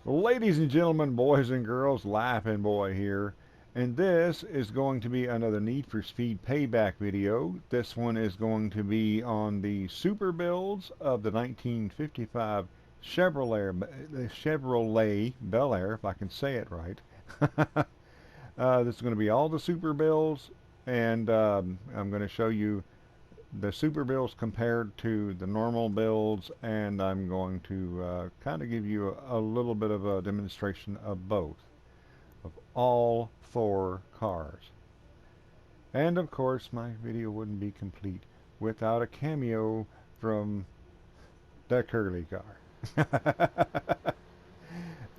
Ladies and gentlemen, boys and girls, Laughing Boy here, and this is going to be another Need for Speed Payback video. This one is going to be on the super builds of the 1955 Chevrolet Bel Air, if I can say it right. This is going to be all the super builds, and I'm going to show you the super builds compared to the normal builds, and I'm going to kind of give you a little bit of a demonstration of both, of all four cars. And of course my video wouldn't be complete without a cameo from the curly car.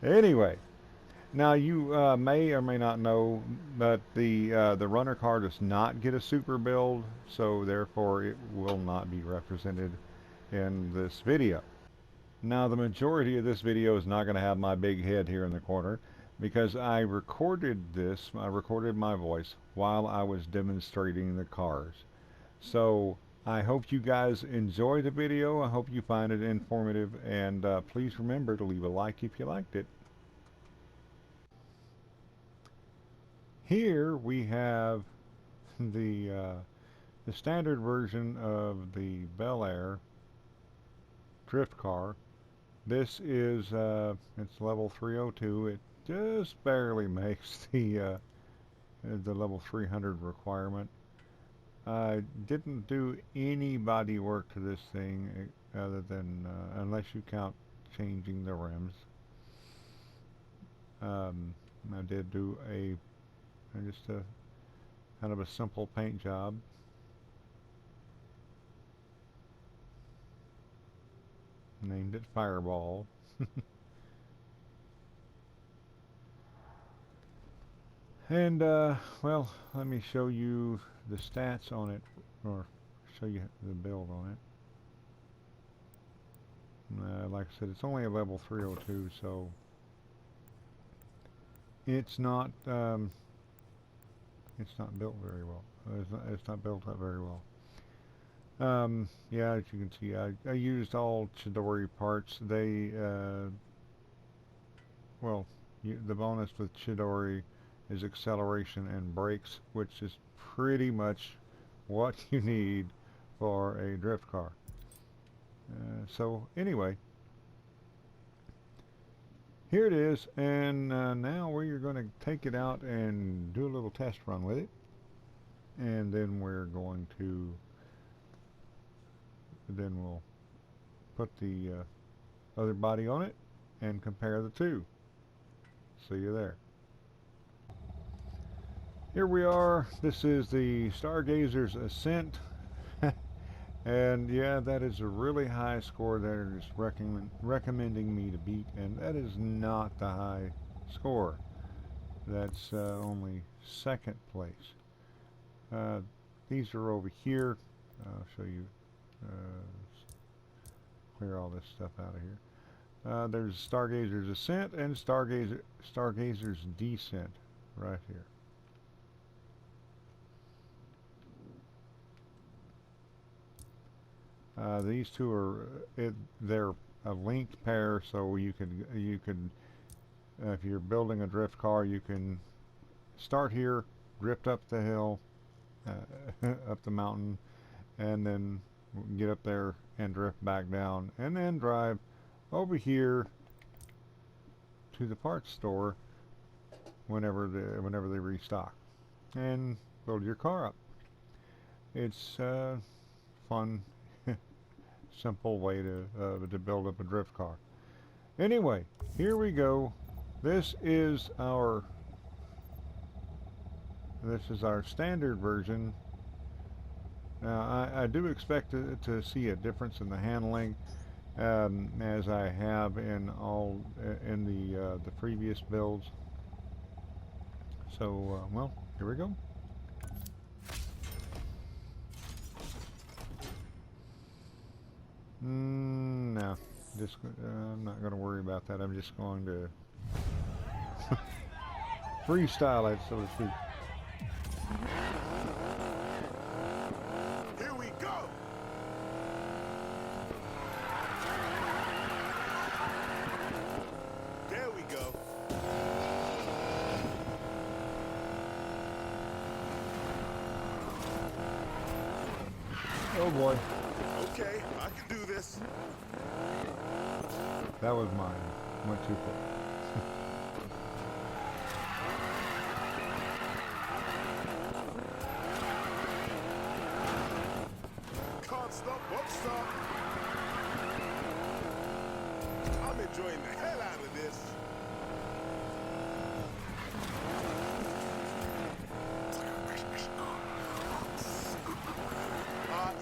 Anyway, now you may or may not know that the runner car does not get a super build, so therefore it will not be represented in this video. Now the majority of this video is not going to have my big head here in the corner because I recorded my voice while I was demonstrating the cars. So I hope you guys enjoy the video. I hope you find it informative, and please remember to leave a like if you liked it. Here we have the standard version of the Bel Air drift car. This is it's level 302. It just barely makes the level 300 requirement. I didn't do any body work to this thing other than unless you count changing the rims. I did do just a kind of a simple paint job. Named it Fireball. And well, let me show you the stats on it, or show you the build on it. Like I said, it's only a level 302, so it's not built very well. It's not built up very well. Yeah, as you can see, I used all Chidori parts. They, well, the bonus with Chidori is acceleration and brakes, which is pretty much what you need for a drift car. So anyway, here it is, and now we're going to take it out and do a little test run with it, and then we're going to we'll put the other body on it and compare the two. See you there. Here we are. This is the Stargazer's Ascent. And yeah, that is a really high score that they're just recommending me to beat, and that is not the high score. That's only second place. These are over here. I'll show you. Clear all this stuff out of here. There's Stargazer's Ascent and Stargazer's Descent right here. These two are they're a linked pair, so you could if you're building a drift car, you can start here, drift up the hill, up the mountain, and then get up there and drift back down, and then drive over here to the parts store whenever they restock, and build your car up. It's fun, simple way to build up a drift car. Anyway, here we go. This is our standard version. Now I do expect to see a difference in the handling, as I have in the previous builds. So well, here we go. No, I'm not going to worry about that. I'm just going to freestyle it, so to speak. Here we go. There we Oh boy. Okay, I can do this. That was mine. Went too close. Can't stop, won't stop. I'm enjoying the hell out of this.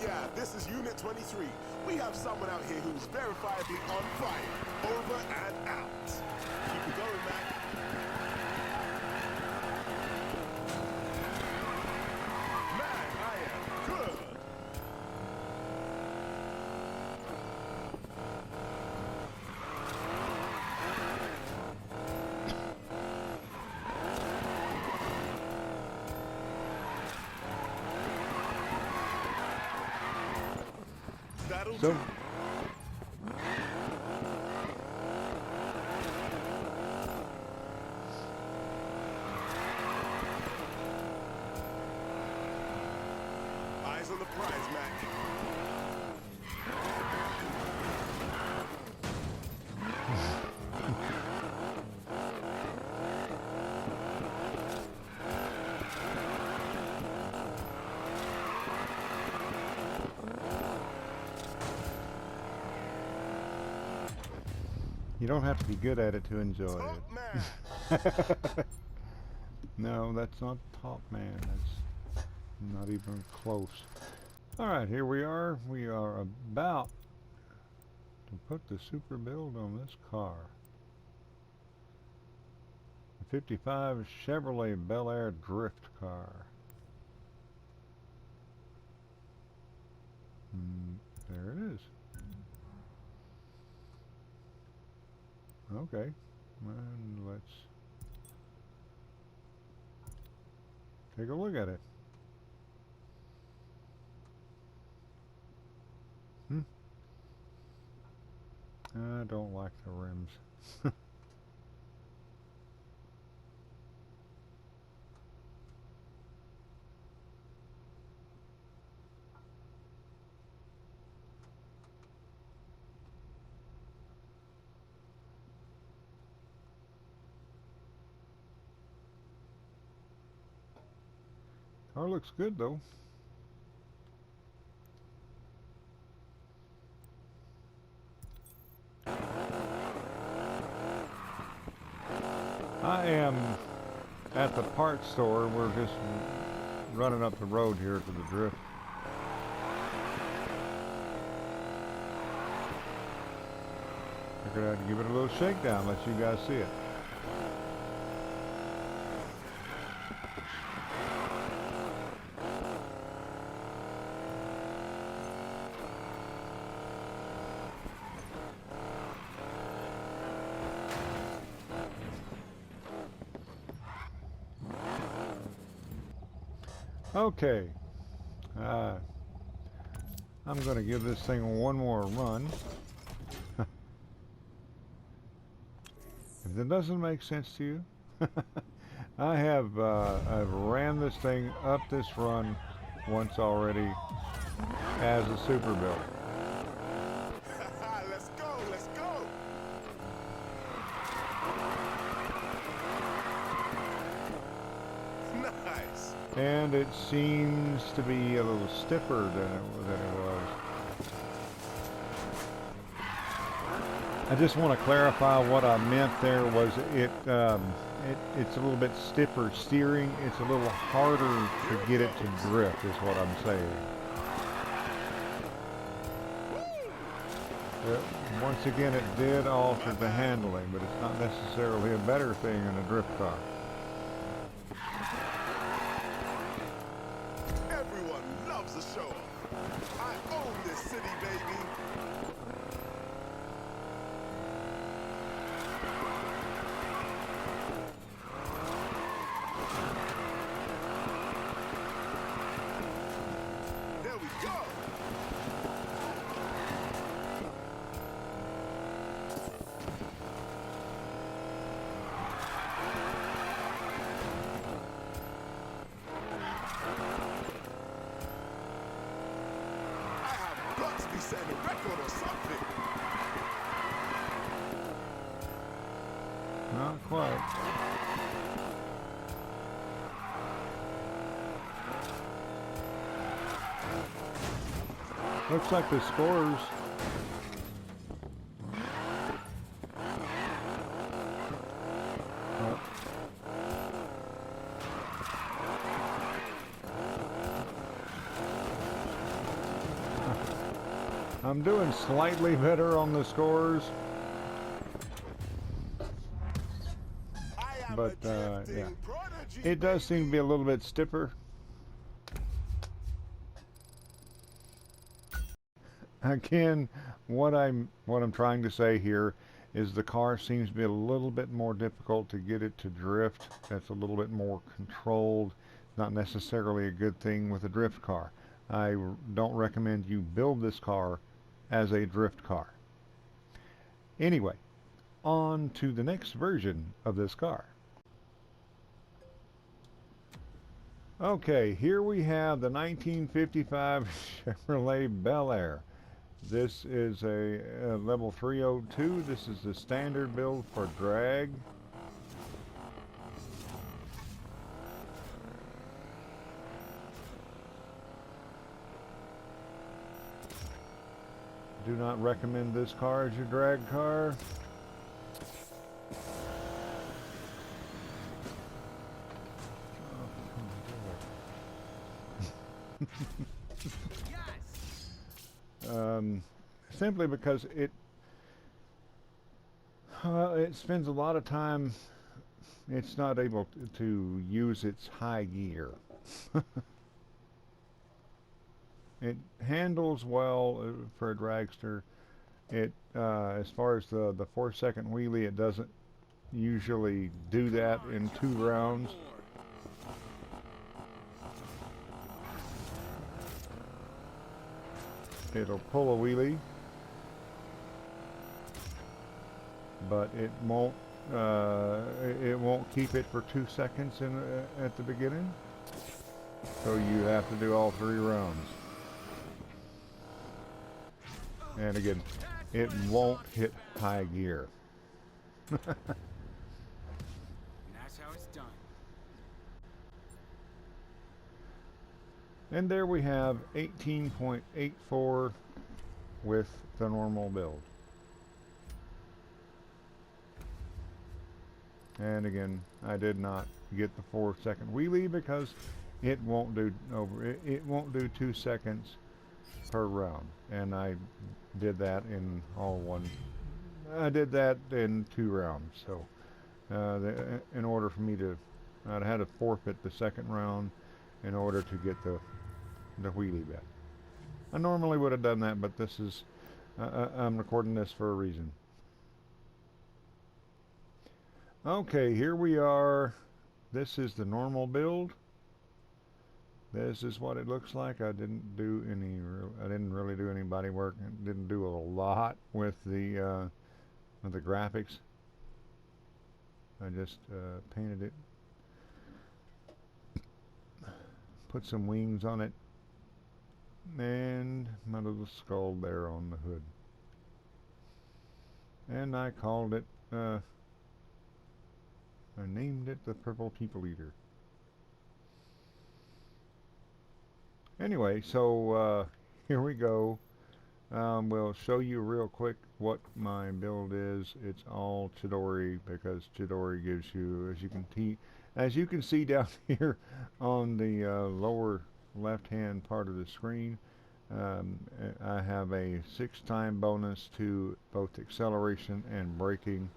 Yeah, this is Unit 23. We have someone out here who's verifiably on fire. Over and out. Keep it going, man. Man, I am good. That'll So, do. Eyes on the prize, Mac. you don't have to be good at it to enjoy Top man. it. No, that's not top man. That's not even close. Alright, here we are. We are about to put the super build on this car. A 55 Chevrolet Bel Air drift car. There it is. Okay, and let's take a look at it. I don't like the rims. Car looks good though. I am at the parts store. We're just running up the road here to the drift. Figured I'd give it a little shakedown, let you guys see it. Okay, I'm going to give this thing one more run. If that doesn't make sense to you, I've ran this thing up this run once already as a super build. Let's go, let's go. Nice. And it seems to be a little stiffer than it was. I just want to clarify what I meant there was it's a little bit stiffer steering. It's a little harder to get it to drift is what I'm saying. Once again, it did alter the handling, but it's not necessarily a better thing in a drift car. Everyone loves a show off. I own this city, baby. There we go. got to be setting a record or something. Not quite. Looks like the scores. I'm doing slightly better on the scores, but yeah, it does seem to be a little bit stiffer. Again, what I'm trying to say here is the car seems to be a little bit more difficult to get it to drift. That's a little bit more controlled. Not necessarily a good thing with a drift car. I don't recommend you build this car as a drift car. Anyway, on to the next version of this car. Okay, here we have the 1955 Chevrolet Bel Air. This is a level 302. This is the standard build for drag. Do not recommend this car as your drag car. Simply because it spends a lot of time. It's not able to use its high gear. It handles well for a dragster. It as far as the 4-second wheelie, it doesn't usually do that in 2 rounds. It'll pull a wheelie, but it won't keep it for 2 seconds at the beginning. So you have to do all 3 rounds. And again, it won't hit high gear. And that's how it's done. And there we have 18.84 with the normal build. And again, I did not get the 4-second wheelie because it won't do it won't do 2 seconds per round. And I did that in I did that in 2 rounds. So in order for me to, I had to forfeit the 2nd round in order to get the wheelie back. I normally would have done that, but this is I'm recording this for a reason. Okay, here we are. This is the normal build. This is what it looks like. I didn't really do any body work. I didn't do a lot with the graphics. I just painted it, put some wings on it, and my little skull there on the hood. And I called it, I named it the Purple People Eater. Anyway, so here we go. We'll show you real quick what my build is. It's all Chidori because Chidori gives you, as you can see down here on the lower left-hand part of the screen, I have a 6-time bonus to both acceleration and braking.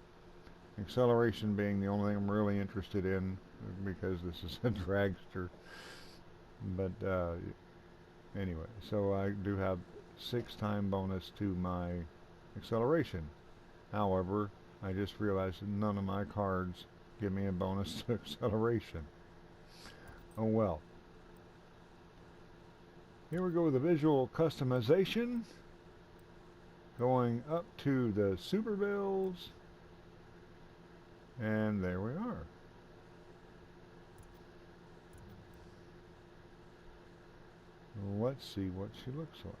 Acceleration being the only thing I'm really interested in because this is a dragster. But anyway, so I do have 6-time bonus to my acceleration. However, I just realized that none of my cards give me a bonus to acceleration. Oh well. Here we go with the visual customization. Going up to the super builds. And there we are. Let's see what she looks like.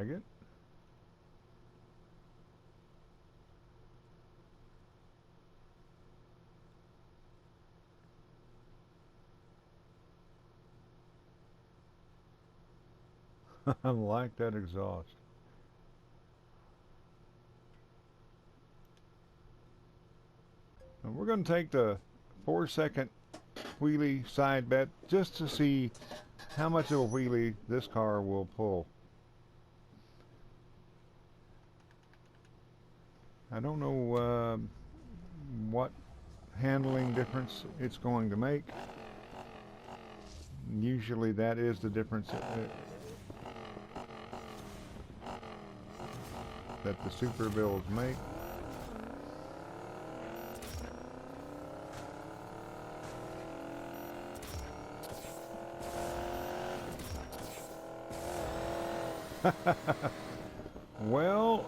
like it. I like that exhaust. And we're going to take the 4-second wheelie side bet just to see how much of a wheelie this car will pull. I don't know what handling difference it's going to make. Usually that is the difference that the super builds make. Well,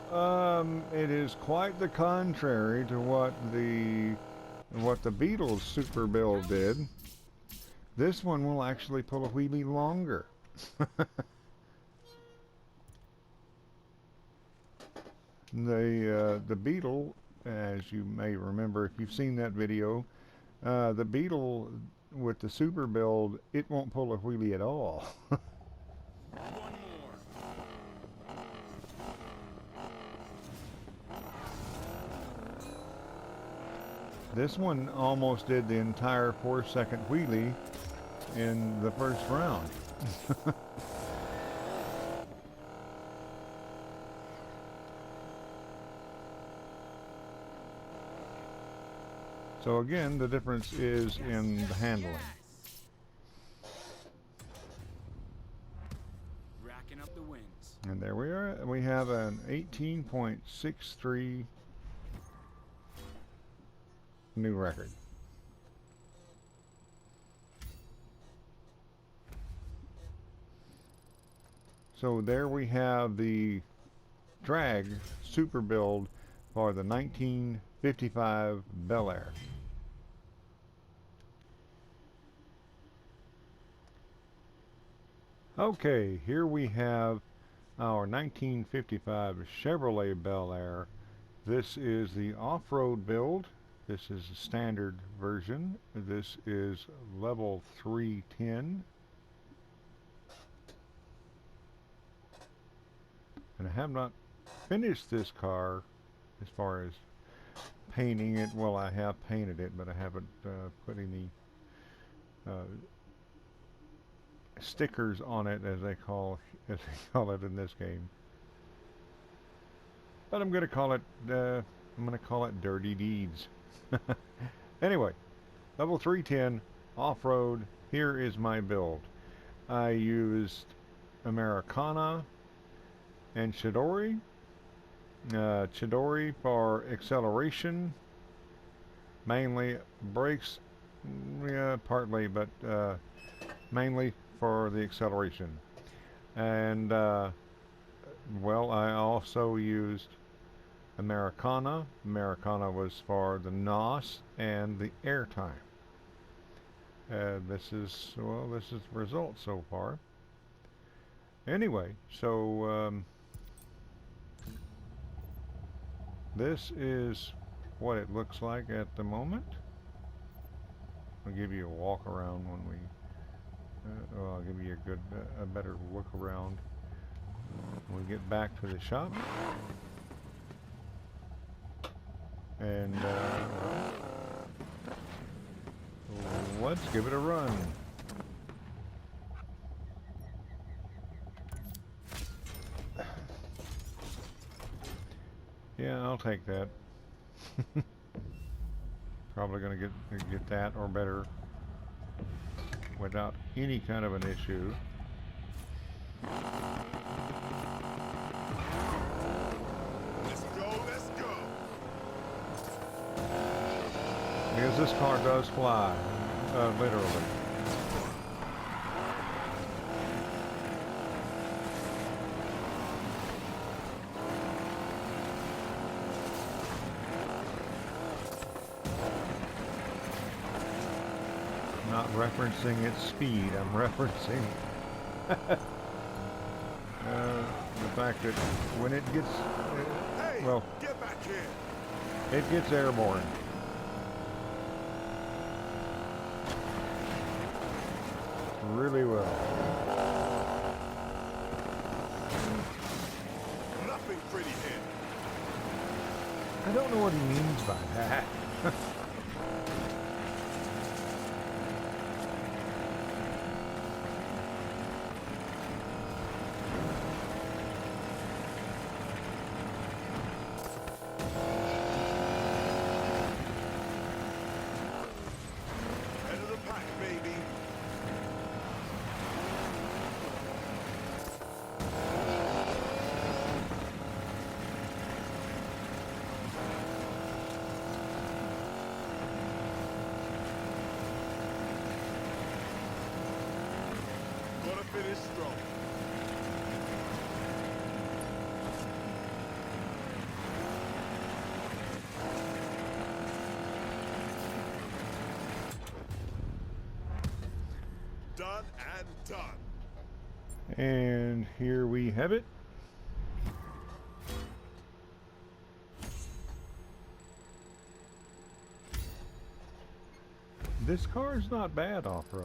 it is quite the contrary to what the Beetle's super build did. This one will actually pull a wheelie longer. The Beetle, as you may remember if you've seen that video, the Beetle with the super build, it won't pull a wheelie at all. One more. This one almost did the entire 4-second wheelie in the first round. So again, the difference is in the handling. Racking up the wins. And there we are. We have an 18.63 new record. So there we have the drag super build for the 1955 Bel Air. Okay, here we have our 1955 Chevrolet Bel Air. This is the off-road build. This is the standard version. This is level 310. And I have not finished this car as far as painting it. Well, I have painted it, but I haven't put any stickers on it, as they call it in this game. But I'm going to call it Dirty Deeds. Anyway, level 310 off-road. Here is my build. I used Americana and Chidori. Chidori for acceleration, mainly brakes, yeah, partly, but mainly for the acceleration. And well, I also used Americana. Americana was for the NOS and the airtime. This is the result so far. Anyway, so this is what it looks like at the moment. I'll give you a walk around when we. I'll give you a better look around when we get back to the shop. And let's give it a run. Yeah, I'll take that. Probably gonna get that or better without any kind of an issue. Let's go, let's go. Because this car does fly, literally. Not referencing its speed, I'm referencing The fact that when it gets, Hey, well, get back here. it gets airborne. Really well. Nothing pretty here. I don't know what he means by that. Head of the pack, baby. Gotta finish strong. Done and done. And here we have it. This car is not bad off-road.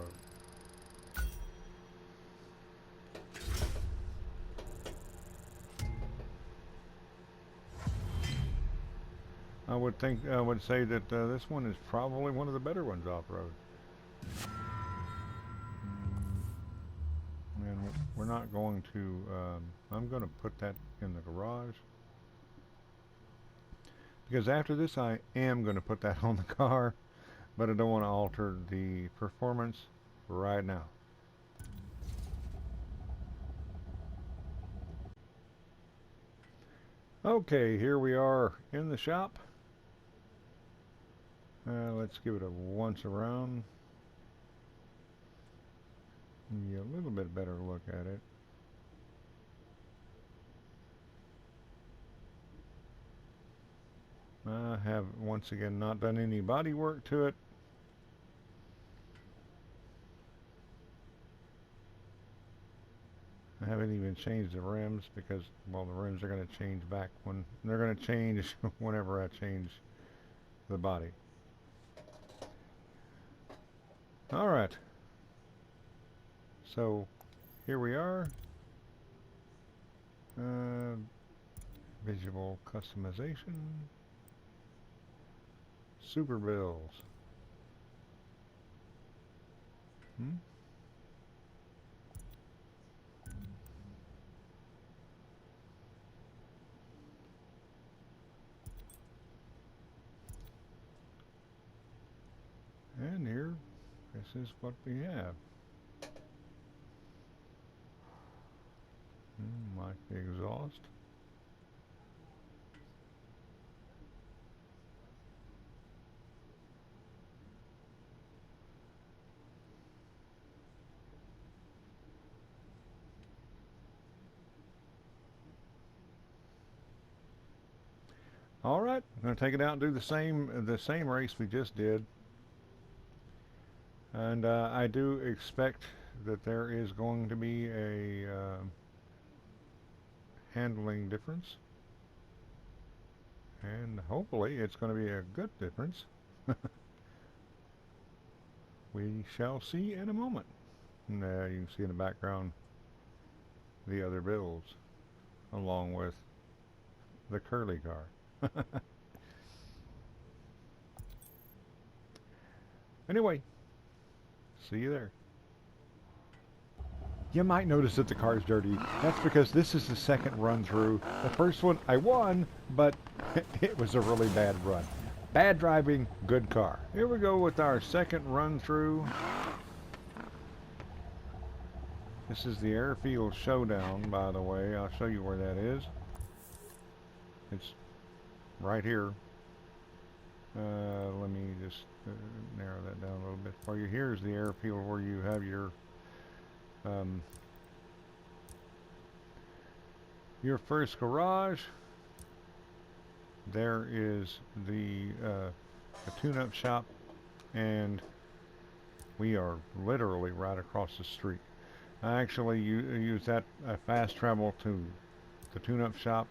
I would say that this one is probably one of the better ones off-road. And we're not going to, I'm going to put that in the garage. Because after this I am going to put that on the car, but I don't want to alter the performance right now. Okay, here we are in the shop. Let's give it a once around. Get a little bit better look at it. I have once again not done any body work to it. I haven't even changed the rims because, well, the rims are going to change back when they're going to change whenever I change the body. All right. So here we are. Visual customization. Super bills. And here, this is what we have. Like the exhaust. All right, I'm going to take it out and do the same race we just did. And I do expect that there is going to be a handling difference. And hopefully it's going to be a good difference. We shall see in a moment. And you can see in the background the other builds along with the curly car. Anyway, see you there. You might notice that the car's dirty. That's because this is the second run through. The first one I won, but it was a really bad run. Bad driving, good car. Here we go with our second run through. This is the Airfield Showdown, by the way. I'll show you where that is. It's right here. Let me just narrow that down a little bit for you. Here's the airfield where you have your first garage. There is the tune-up shop, and we are literally right across the street. I actually use that fast travel to the tune-up shop,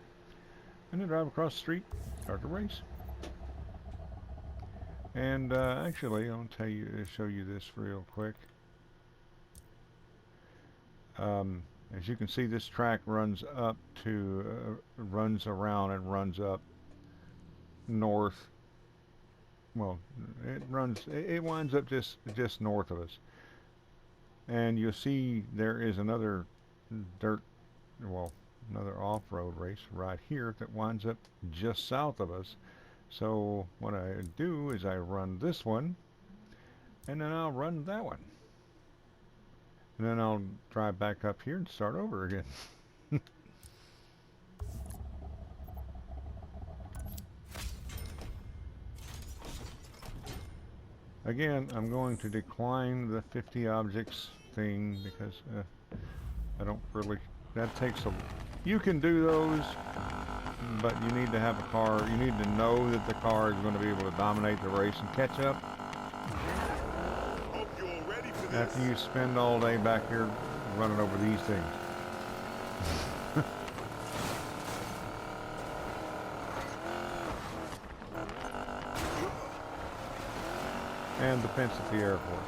and then drive across the street, start the race. And actually, I'll show you this real quick. As you can see, this track runs up to, runs around and runs up north. Well, it winds up just north of us. And you'll see there is another another off-road race right here that winds up just south of us. So what I do is I run this one, and then I'll run that one. And then I'll drive back up here and start over again. Again, I'm going to decline the 50 objects thing because I don't really, that takes a, you can do those, but you need to have a car, you need to know that the car is going to be able to dominate the race and catch up. Hope you're ready for this. After you spend all day back here running over these things. And the fence at the airport.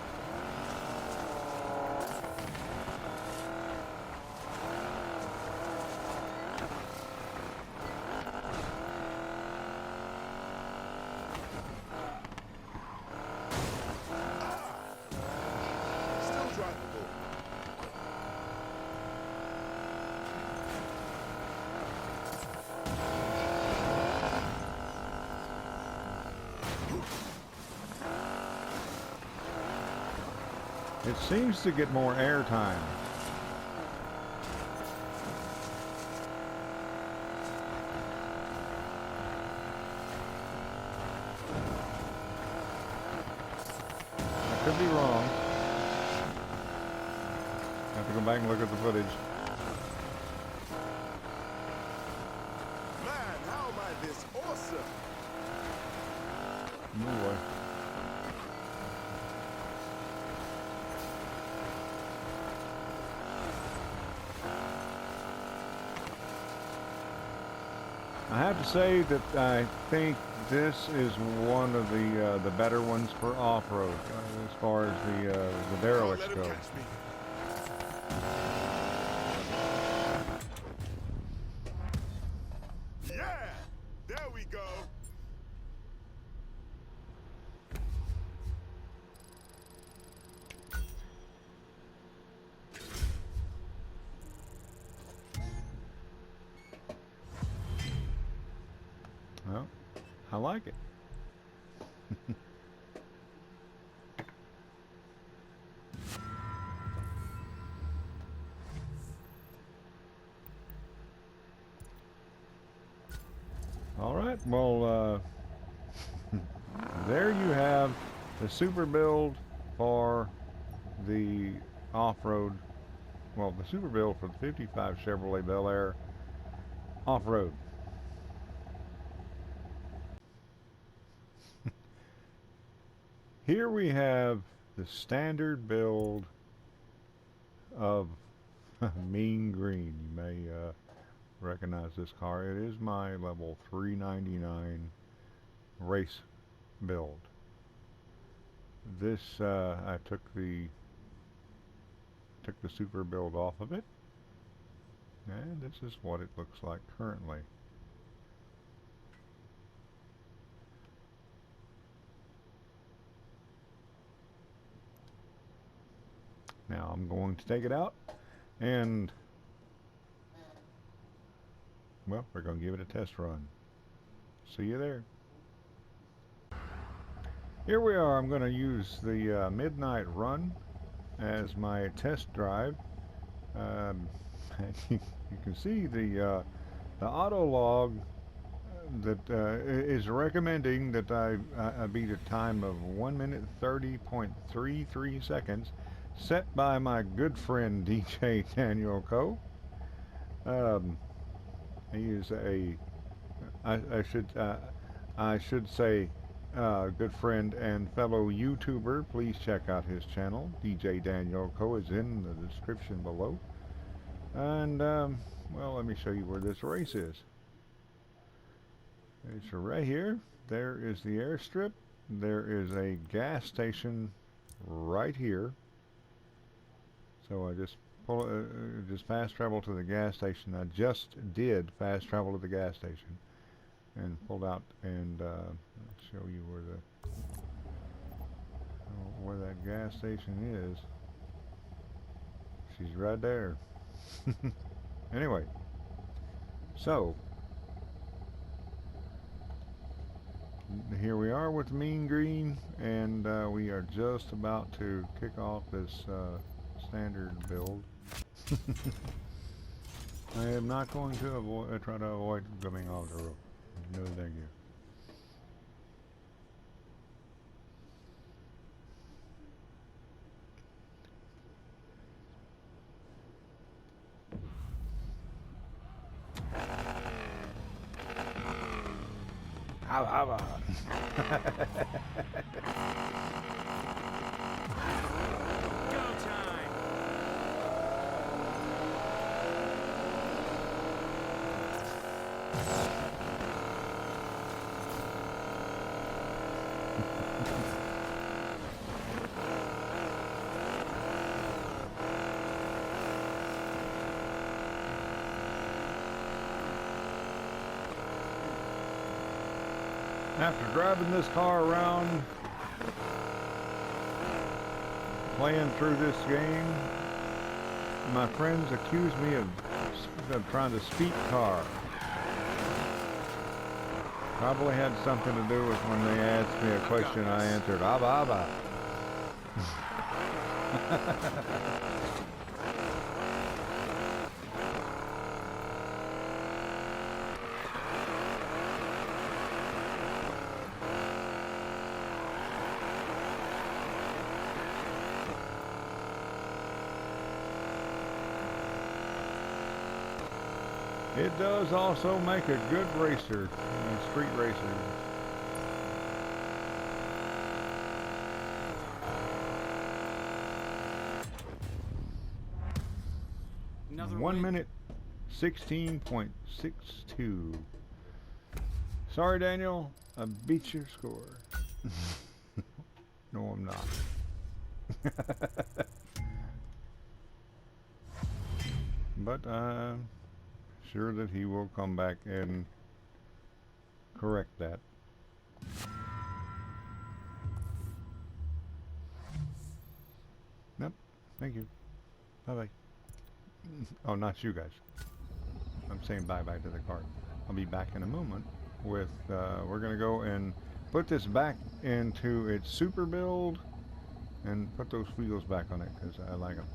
Still drivable. It seems to get more air time. I could be wrong. I have to go back and look at the footage. Man, how am I this awesome? Oh boy. I have to say that I think this is one of the better ones for off-road as far as the derelicts Let him go. catch me. Yeah, there we go. Well, I like it. All right, well, there you have the super build for the off-road, well, the super build for the 55 Chevrolet Bel Air off-road. Here we have the standard build of Mean Green. You may recognize this car. It is my level 399 race build. This I took the super build off of it, and this is what it looks like currently. Now I'm going to take it out, and well, we're going to give it a test run. See you there. Here we are. I'm going to use the midnight run as my test drive. You can see the auto log that is recommending that I beat a time of 1 minute 30.33 seconds, set by my good friend DJ Daniel Coe. He is I should say good friend and fellow YouTuber. Please check out his channel. DJ Daniel Co is in the description below. And, well, let me show you where this race is. It's right here. There is the airstrip. There is a gas station right here. So I just just fast travel to the gas station. I just did fast travel to the gas station and pulled out and show you where that gas station is. She's right there. Anyway, so here we are with Mean Green, and we are just about to kick off this standard build. I am not going to try to avoid coming off the road. No, thank you. How Go time! After driving this car around, playing through this game, my friends accused me of trying to speed car. Probably had something to do with when they asked me a question, I answered, "Abba, abba." It does also make a good racer, a street racer. Another 1 win. minute 16.62. Sorry, Daniel, I beat your score. No, I'm not. But I'm sure that he will come back and correct that. Nope. Thank you. Bye-bye. Oh, not you guys. I'm saying bye-bye to the car. I'll be back in a moment with, we're going to go and put this back into its super build and put those wheels back on it because I like them.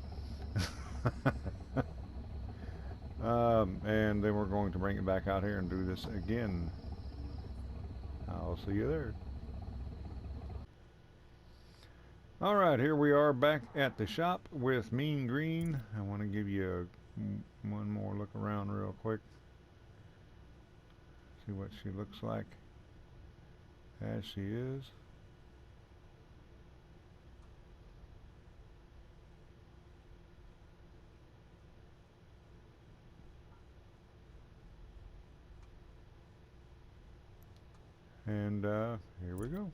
And then we're going to bring it back out here and do this again. I'll see you there. Alright, here we are back at the shop with Mean Green. I want to give you one more look around real quick. See what she looks like as she is. And here we go.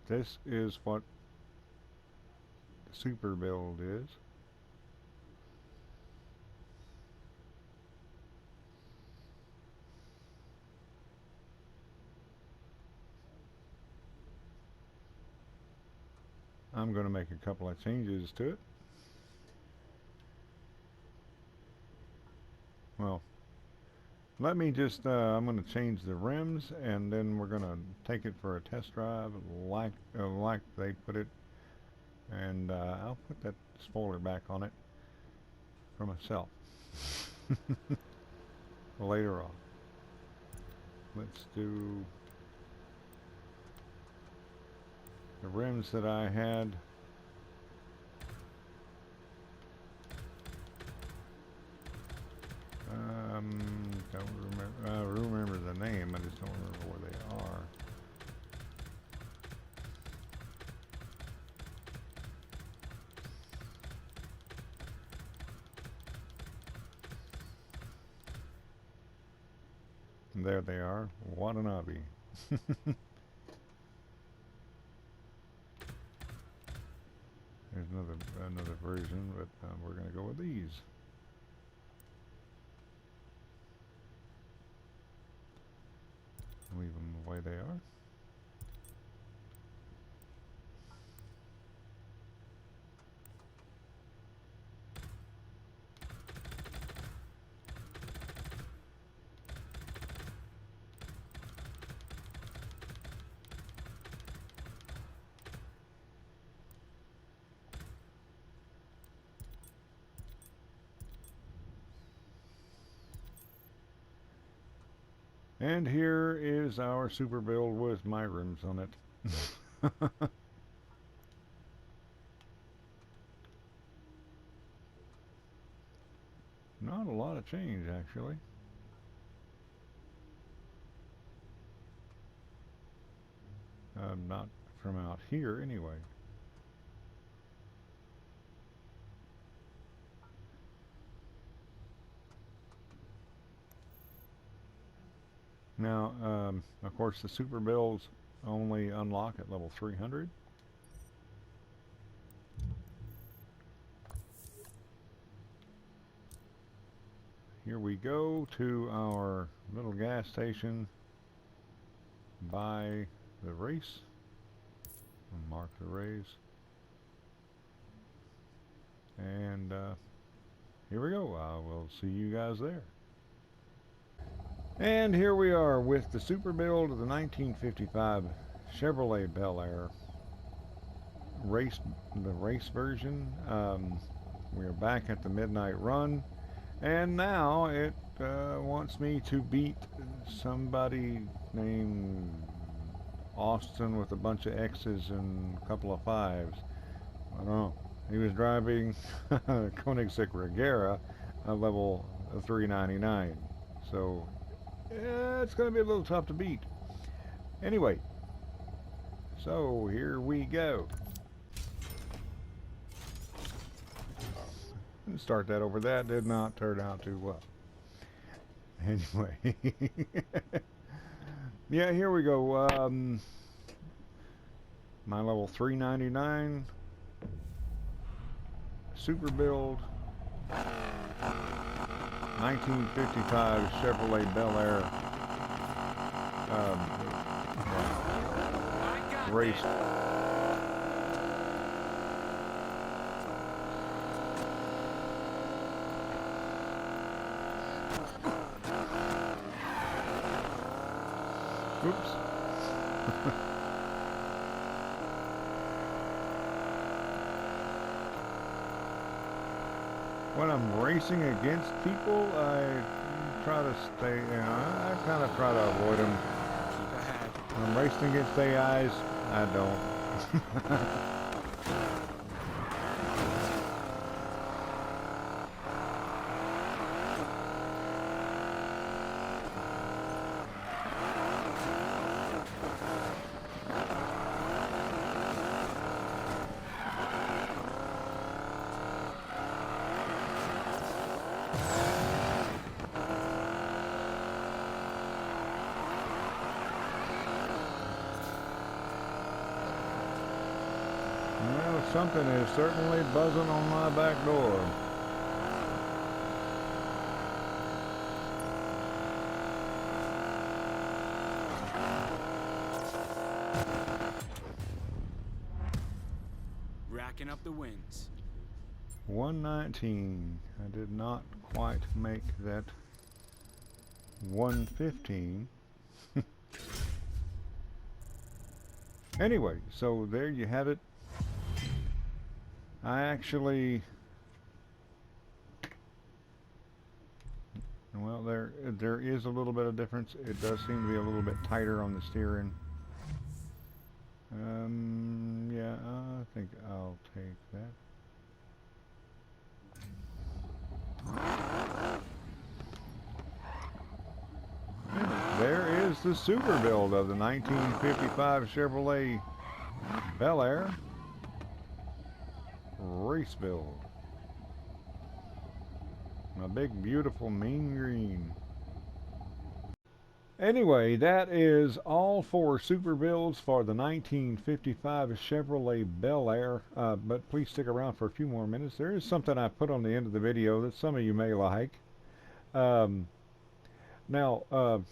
This is what the super build is. I'm going to make a couple of changes to it. Well, let me just, I'm going to change the rims and then we're going to take it for a test drive like they put it. And I'll put that spoiler back on it for myself. later on. Let's do the rims that I had. Don't remember. I remember the name. I just don't remember where they are. There they are. Watanabe. There's another version, but we're going to go with these. Leave them the way they are. And here is our super build with my rims on it. Not a lot of change, actually. Not from out here, anyway. Now, of course, the super builds only unlock at level 300. Here we go to our little gas station by the race. Mark the race. And here we go. I will see you guys there. And here we are with the super build of the 1955 Chevrolet Bel Air race, the race version. We are back at the midnight run, and now it wants me to beat somebody named Austin with a bunch of X's and a couple of 5s. I don't know. He was driving Koenigsegg Regera, level 399. So it's going to be a little tough to beat. Anyway, so here we go. Start that over. That did not turn out too well. Anyway, yeah, here we go. My level 399 super build, 1955 Chevrolet Bel Air race. Oops. When I'm racing against people, I try to stay, I kind of try to avoid them. When I'm racing against AIs, I don't. Well, something is certainly buzzing on my back door. Racking up the wins. 119. I did not quite make that 115. Anyway, so there you have it. I actually, Well, there is a little bit of difference. It does seem to be a little bit tighter on the steering. Yeah, I think I'll take that. There is the super build of the 1955 Chevrolet Bel Air race build. A big, beautiful, mean green. Anyway, that is all for super builds for the 1955 Chevrolet Bel Air. But please stick around for a few more minutes. There is something I put on the end of the video that some of you may like. Now, the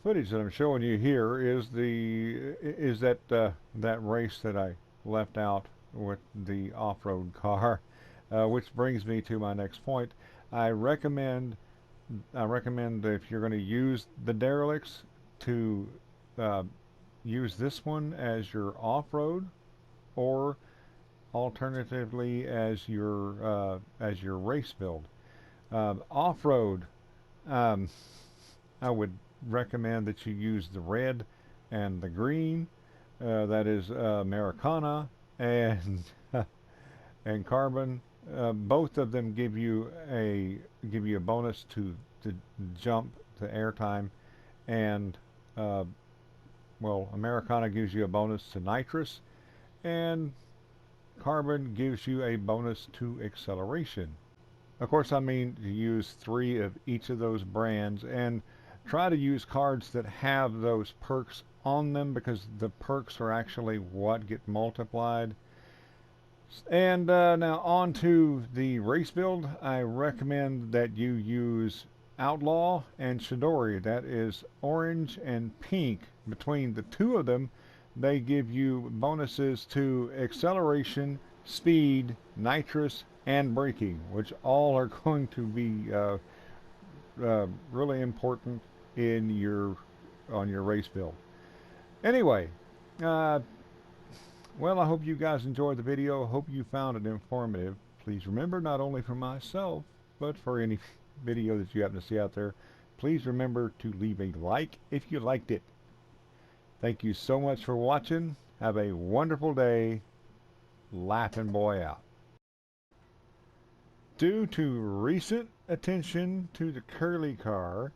footage that I'm showing you here is that race that I left out with the off-road car, which brings me to my next point. I recommend if you're going to use the derelicts to use this one as your off-road, or alternatively as your race build. Off-road, I would recommend that you use the red and the green. That is Americana and and Carbon. Both of them give you a bonus to jump to airtime, and well, Americana gives you a bonus to nitrous, and Carbon gives you a bonus to acceleration. Of course, I mean to use 3 of each of those brands, and try to use cards that have those perks on them, because the perks are actually what get multiplied. And now on to the race build. I recommend that you use Outlaw and Chidori. That is orange and pink. Between the two of them, they give you bonuses to acceleration, speed, nitrous, and braking, which all are going to be really important in on your race build. Anyway, well, I hope you guys enjoyed the video. I hope you found it informative. Please remember, not only for myself, but for any video that you happen to see out there, please remember to leave a like if you liked it. Thank you so much for watching. Have a wonderful day. Laughing Boy out. Due to recent attention to the curly car,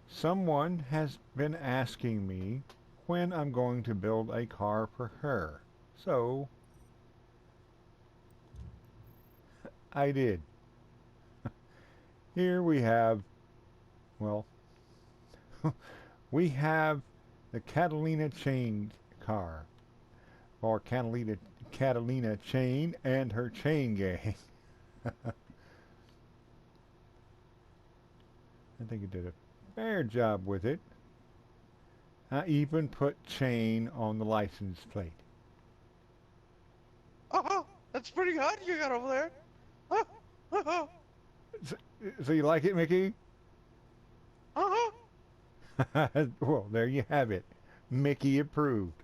someone has been asking me when I'm going to build a car for her. So, I did. Here we have, well, we have the Catalina Chain car, or Catalina Chain and her chain gang. I think it did a fair job with it. I even put chain on the license plate. Oh, that's pretty good you got over there. So you like it, Mickey? Uh-huh. Well, there you have it. Mickey approved.